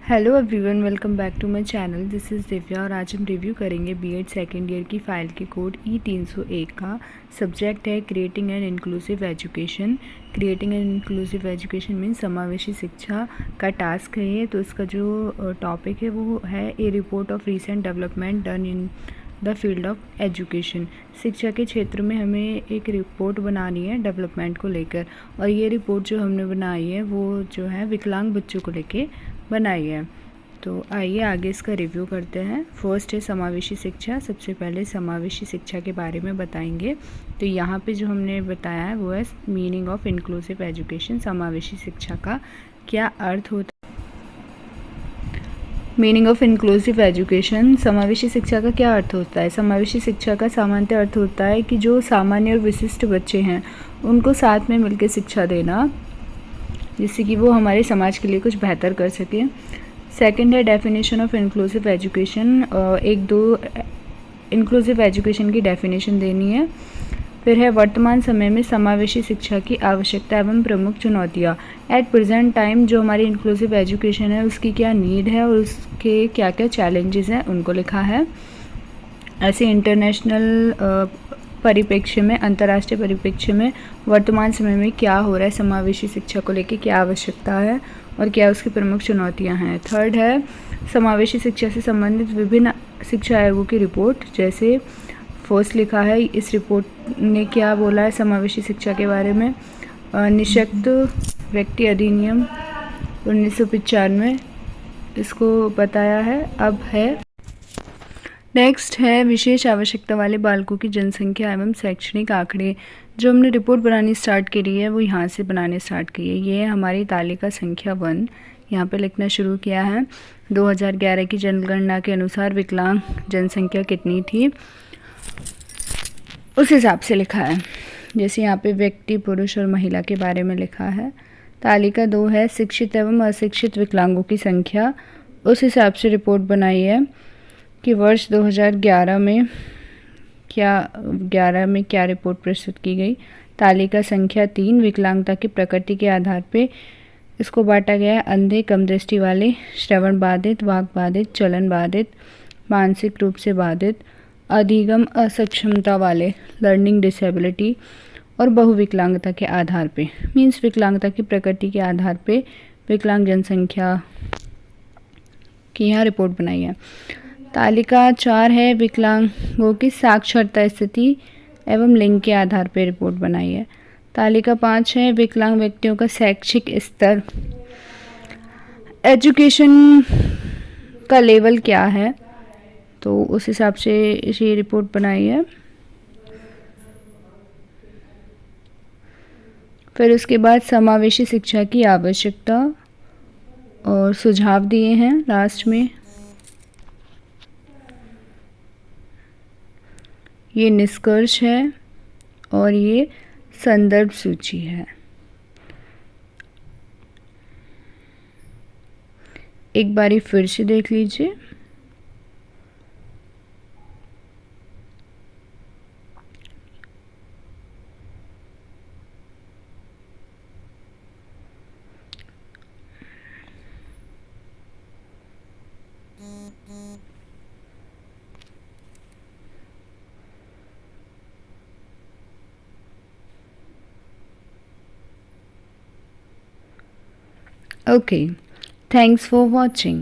Hello everyone, welcome back to my channel. This is Divya और आज हम रिव्यू करेंगे बीएड सेकेंड ईयर की फ़ाइल के कोड E301 का। सब्जेक्ट है creating and inclusive education. Creating and inclusive education means समावेशी शिक्षा का टास्क है ये। तो इसका जो टॉपिक है वो है a report of recent development done in the field of education. शिक्षा के क्षेत्र में हमें एक रिपोर्ट बनानी है डेवलपमेंट को लेकर, और ये रिपोर्ट जो हमने बनाई है वो जो है विकलांग बच्चों को लेके बनाई है। तो आइए आगे इसका रिव्यू करते हैं। फर्स्ट है समावेशी शिक्षा। सबसे पहले समावेशी शिक्षा के बारे में बताएंगे। तो यहाँ पे जो हमने बताया है वो है मीनिंग ऑफ इंक्लूसिव एजुकेशन। समावेशी शिक्षा का क्या अर्थ होता है? मीनिंग ऑफ इंक्लूसिव एजुकेशन, समावेशी शिक्षा का क्या अर्थ होता है? समावेशी शिक्षा का सामान्य अर्थ होता है कि जो सामान्य और विशिष्ट बच्चे हैं उनको साथ में मिलकर शिक्षा देना, जिससे कि वो हमारे समाज के लिए कुछ बेहतर कर सके। सेकंड है डेफिनेशन ऑफ इंक्लूसिव एजुकेशन। एक दो इंक्लूसिव एजुकेशन की डेफिनेशन देनी है। फिर है वर्तमान समय में समावेशी शिक्षा की आवश्यकता एवं प्रमुख चुनौतियाँ। एट प्रेजेंट टाइम जो हमारी इंक्लूसिव एजुकेशन है उसकी क्या नीड है और उसके क्या क्या चैलेंजेस हैं उनको लिखा है। ऐसे इंटरनेशनल परिप्रेक्ष्य में, अंतर्राष्ट्रीय परिप्रेक्ष्य में वर्तमान समय में क्या हो रहा है, समावेशी शिक्षा को लेकर क्या आवश्यकता है और क्या उसकी प्रमुख चुनौतियां हैं। थर्ड है समावेशी शिक्षा से संबंधित विभिन्न शिक्षा आयोगों की रिपोर्ट। जैसे फर्स्ट लिखा है, इस रिपोर्ट ने क्या बोला है समावेशी शिक्षा के बारे में। निःशक्त व्यक्ति अधिनियम 1995 इसको बताया है। अब है नेक्स्ट है विशेष आवश्यकता वाले बालकों की जनसंख्या एवं शैक्षणिक आंकड़े। जो हमने रिपोर्ट बनानी स्टार्ट करी है वो यहाँ से बनाने स्टार्ट की है। ये है हमारी तालिका संख्या 1। यहाँ पे लिखना शुरू किया है। 2011 की जनगणना के अनुसार विकलांग जनसंख्या कितनी थी उस हिसाब से लिखा है। जैसे यहाँ पे व्यक्ति, पुरुष और महिला के बारे में लिखा है। तालिका 2 है शिक्षित एवं अशिक्षित विकलांगों की संख्या। उस हिसाब से रिपोर्ट बनाई है कि वर्ष 2011 में क्या रिपोर्ट प्रस्तुत की गई। तालिका संख्या 3 विकलांगता की प्रकृति के आधार पे इसको बांटा गया है। अंधे, कम दृष्टि वाले, श्रवण बाधित, वाक बाधित, चलन बाधित, मानसिक रूप से बाधित, अधिगम असक्षमता वाले, लर्निंग डिसेबिलिटी, और बहुविकलांगता के आधार पे, मीन्स विकलांगता की प्रकृति के आधार पे विकलांग जनसंख्या की यहाँ रिपोर्ट बनाई है। तालिका 4 है विकलांगों की साक्षरता स्थिति एवं लिंग के आधार पर रिपोर्ट बनाई है। तालिका 5 है विकलांग व्यक्तियों का शैक्षिक स्तर, एजुकेशन का लेवल क्या है, तो उस हिसाब से ये रिपोर्ट बनाई है। फिर उसके बाद समावेशी शिक्षा की आवश्यकता और सुझाव दिए हैं लास्ट में। ये निष्कर्ष है और ये संदर्भ सूची है। एक बारी फिर से देख लीजिए। Okay, thanks for watching.